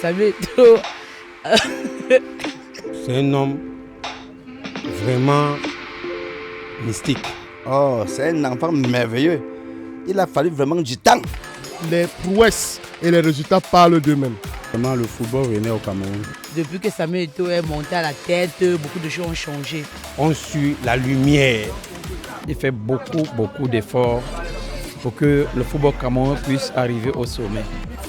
Samuel Eto'o. C'est un homme vraiment mystique. Oh, c'est un enfant merveilleux. Il a fallu vraiment du temps. Les prouesses et les résultats parlent d'eux-mêmes. Vraiment, le football renaît au Cameroun. Depuis que Samuel Eto'o est monté à la tête, beaucoup de choses ont changé. On suit la lumière. Il fait beaucoup d'efforts pour que le football camerounais puisse arriver au sommet.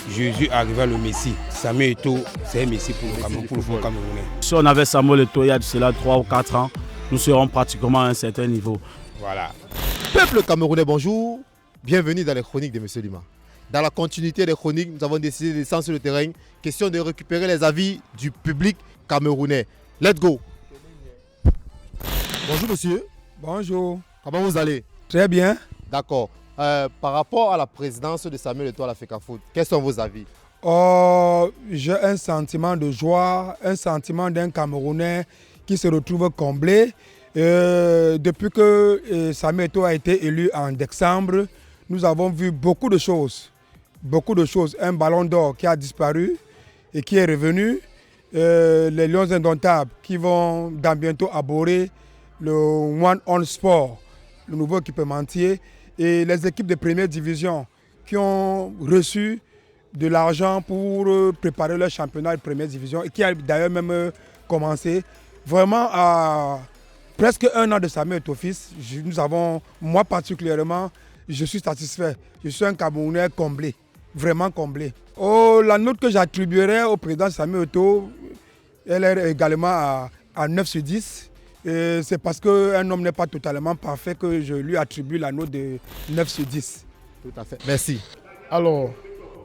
Jésus arriva le Messie. Samuel Eto'o, c'est un Messie pour le Cameroun, pour le football camerounais. Si on avait Samuel Eto'o il y a de cela 3 ou 4 ans, nous serons pratiquement à un certain niveau. Voilà. Peuple camerounais, bonjour. Bienvenue dans les chroniques de M. Lima. Dans la continuité des chroniques, nous avons décidé de descendre sur le terrain. Question de récupérer les avis du public camerounais. Let's go. Bonjour monsieur. Bonjour. Comment vous allez? Très bien. D'accord. Par rapport à la présidence de Samuel Eto'o à la FECAFOOT, quels sont vos avis? J'ai un sentiment de joie, un sentiment d'un Camerounais qui se retrouve comblé. Depuis que Samuel Eto'o a été élu en décembre, nous avons vu beaucoup de choses. Un ballon d'or qui a disparu et qui est revenu. Les Lions indomptables qui vont dans bientôt aborder le One On Sport, le nouveau équipementier, et les équipes de première division qui ont reçu de l'argent pour préparer leur championnat de première division et qui a d'ailleurs même commencé. Vraiment, à presque 1 an de Samuel Eto'o fils, moi particulièrement, je suis satisfait. Je suis un Camerounais comblé, vraiment comblé. La note que j'attribuerais au président Samuel Eto'o, elle est également à 9 sur 10. C'est parce qu'un homme n'est pas totalement parfait que je lui attribue la note de 9 sur 10. Tout à fait. Merci. Alors,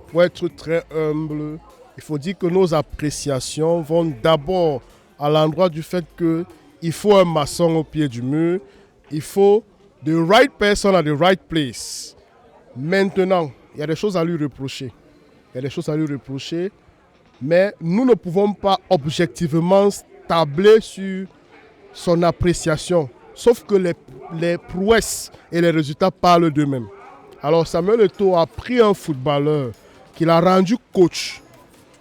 pour être très humble, il faut dire que nos appréciations vont d'abord à l'endroit du fait qu'il faut un maçon au pied du mur, il faut the right person at the right place. Maintenant, il y a des choses à lui reprocher. Mais nous ne pouvons pas objectivement tabler sur son appréciation. Sauf que les prouesses et les résultats parlent d'eux-mêmes. Alors Samuel Eto'o a pris un footballeur qu'il a rendu coach.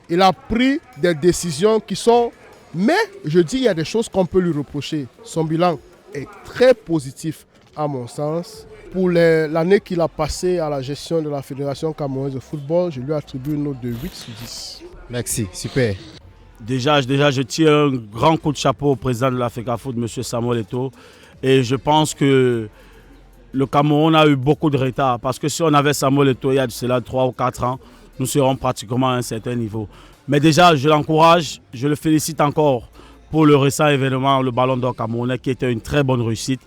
Il a pris des décisions qui sont... Mais je dis, il y a des choses qu'on peut lui reprocher. Son bilan est très positif à mon sens. Pour l'année qu'il a passée à la gestion de la Fédération camerounaise de football, je lui attribue une note de 8 sur 10. Merci, super. Déjà, je tire un grand coup de chapeau au président de la FECAFOOT, M. Samuel Eto'o. Et je pense que le Cameroun a eu beaucoup de retard. Parce que si on avait Samuel Eto'o il y a de cela 3 ou 4 ans, nous serons pratiquement à un certain niveau. Mais déjà, je l'encourage, je le félicite encore pour le récent événement, le Ballon d'Or camerounais, qui était une très bonne réussite.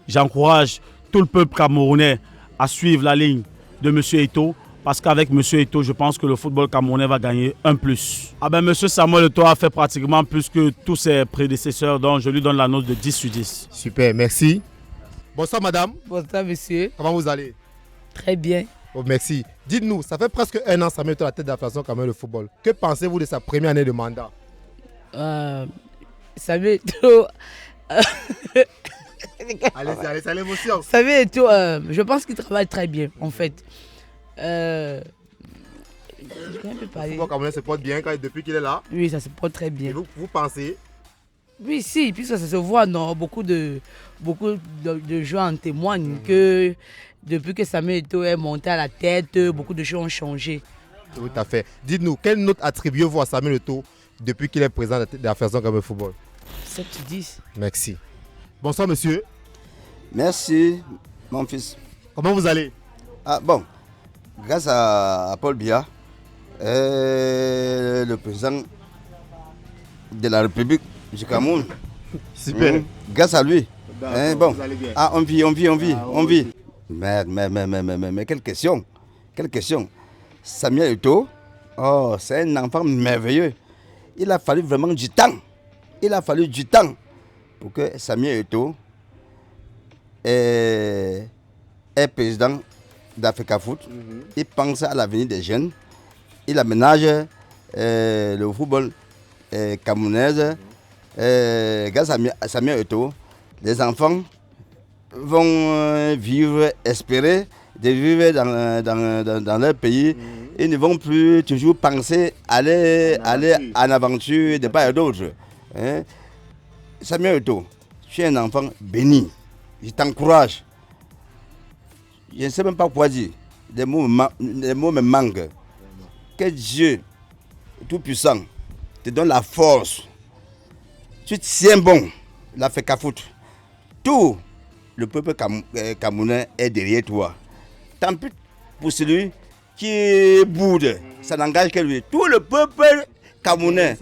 J'encourage tout le peuple camerounais à suivre la ligne de M. Eto'o. Parce qu'avec M. Eto'o, je pense que le football camerounais va gagner un plus. M. Samuel Eto'o a fait pratiquement plus que tous ses prédécesseurs, donc je lui donne la note de 10 sur 10. Super, merci. Bonsoir madame. Bonsoir monsieur. Comment vous allez? Très bien. Oh, merci. Dites-nous, ça fait presque 1 an Samuel Eto'o à la tête de la Fédération camerounaise de football. Que pensez-vous de sa première année de mandat? Samuel Eto'o... Allez, c'est l'émotion. Samuel Eto'o, je pense qu'il travaille très bien en fait. Le football camerounais se porte bien depuis qu'il est là. Oui, ça se porte très bien. Et vous pensez? Oui, si, puisque ça se voit, non, beaucoup de gens en témoignent que depuis que Samuel Eto'o est monté à la tête, beaucoup de choses ont changé. Tout à fait. Dites-nous, quelle note attribuez-vous à Samuel Eto'o depuis qu'il est président de la Fédération camerounaise de football? 7 sur 10. Merci. Bonsoir monsieur. Merci, mon fils. Comment vous allez? Bon, grâce à Paul Biya, le président de la République du Cameroun. Super. Grâce à lui. Bon. Vous allez bien. On vit. Mais quelle question. Samuel Eto'o, c'est un enfant merveilleux. Il a fallu vraiment du temps. Pour que Samuel Eto'o est président d'AFECAFOOT. Il pense à l'avenir des jeunes. Il aménage le football camerounais. Grâce à Samuel Eto'o, les enfants vont espérer de vivre dans leur pays Ils ne vont plus toujours penser aller en aventure de part et d'autre. Hein? Samuel Eto'o, tu es un enfant béni. Je t'encourage. Je ne sais même pas quoi dire. Les mots me manquent. Que Dieu Tout-Puissant te donne la force. Tu tiens bon la FECAFOOT. Tout le peuple camerounais est derrière toi. Tant pis pour celui qui boude, ça n'engage que lui. Tout le peuple camerounais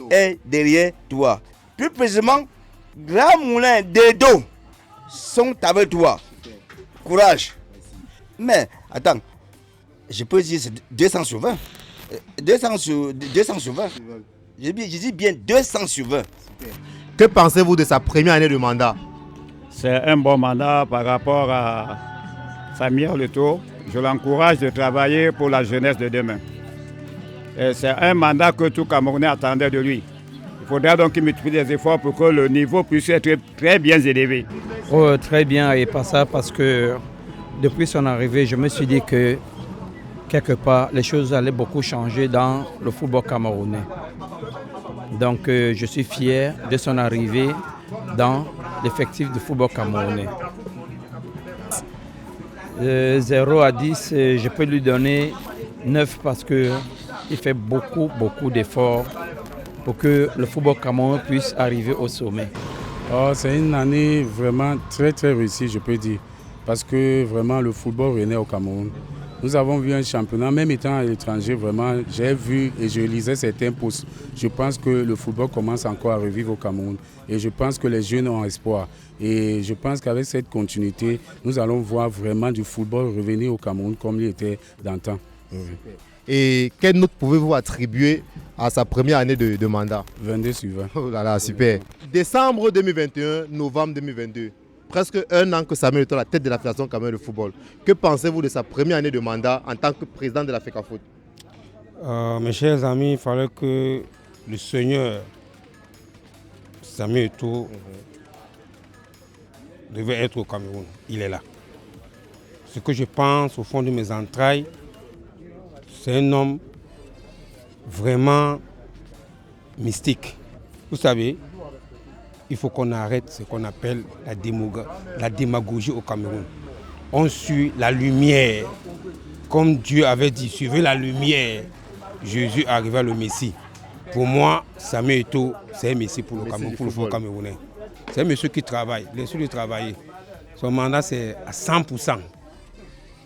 est derrière toi. Plus précisément, Grand Moulin d'Edo sont avec toi. Courage. Mais, attends, je peux dire c'est 200 sur 20. 200 sur 20. Je dis bien 200 sur 20. Que pensez-vous de sa première année de mandat? C'est un bon mandat par rapport à Samuel Eto'o. Je l'encourage de travailler pour la jeunesse de demain. C'est un mandat que tout Camerounais attendait de lui. Il faudra donc qu'il multiplie les efforts pour que le niveau puisse être très bien élevé. Oh, très bien, et pas ça parce que depuis son arrivée, je me suis dit que quelque part, les choses allaient beaucoup changer dans le football camerounais. Donc, je suis fier de son arrivée dans l'effectif du football camerounais. 0 à 10, je peux lui donner 9 parce qu'il fait beaucoup d'efforts pour que le football camerounais puisse arriver au sommet. Oh, c'est une année vraiment très réussie, je peux dire, parce que vraiment le football renaît au Cameroun. Nous avons vu un championnat, même étant à l'étranger, vraiment, j'ai vu et je lisais certains posts. Je pense que le football commence encore à revivre au Cameroun et je pense que les jeunes ont espoir. Et je pense qu'avec cette continuité, nous allons voir vraiment du football revenir au Cameroun comme il était d'antan. Et quelle note pouvez-vous attribuer à sa première année de mandat? 22 sur 20. Oh là là, super. Décembre 2021, novembre 2022. Presque un an que Samuel Eto'o est à la tête de la Fédération camerounaise de football. Que pensez-vous de sa première année de mandat en tant que président de la FECAFOOT? Mes chers amis, il fallait que le Seigneur Samuel Eto'o devait être au Cameroun. Il est là. Ce que je pense au fond de mes entrailles, c'est un homme vraiment mystique. Vous savez, il faut qu'on arrête ce qu'on appelle la démagogie au Cameroun. On suit la lumière. Comme Dieu avait dit, suivez la lumière. Jésus arriva le Messie. Pour moi, Samuel Eto'o, c'est un Messie pour le Cameroun, pour le football camerounais. C'est un monsieur qui travaille, laissez lui travailler. Son mandat, c'est à 100%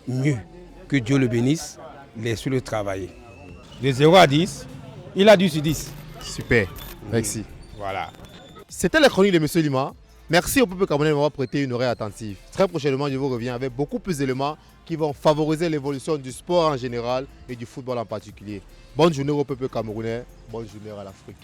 mieux. Que Dieu le bénisse, laissez-le travailler. De 0 à 10, il a 10 sur 10. Super, merci. Voilà. C'était la chronique de M. Lima. Merci au peuple camerounais de m'avoir prêté une oreille attentive. Très prochainement, je vous reviens avec beaucoup plus d'éléments qui vont favoriser l'évolution du sport en général et du football en particulier. Bonne journée au peuple camerounais, bonne journée à l'Afrique.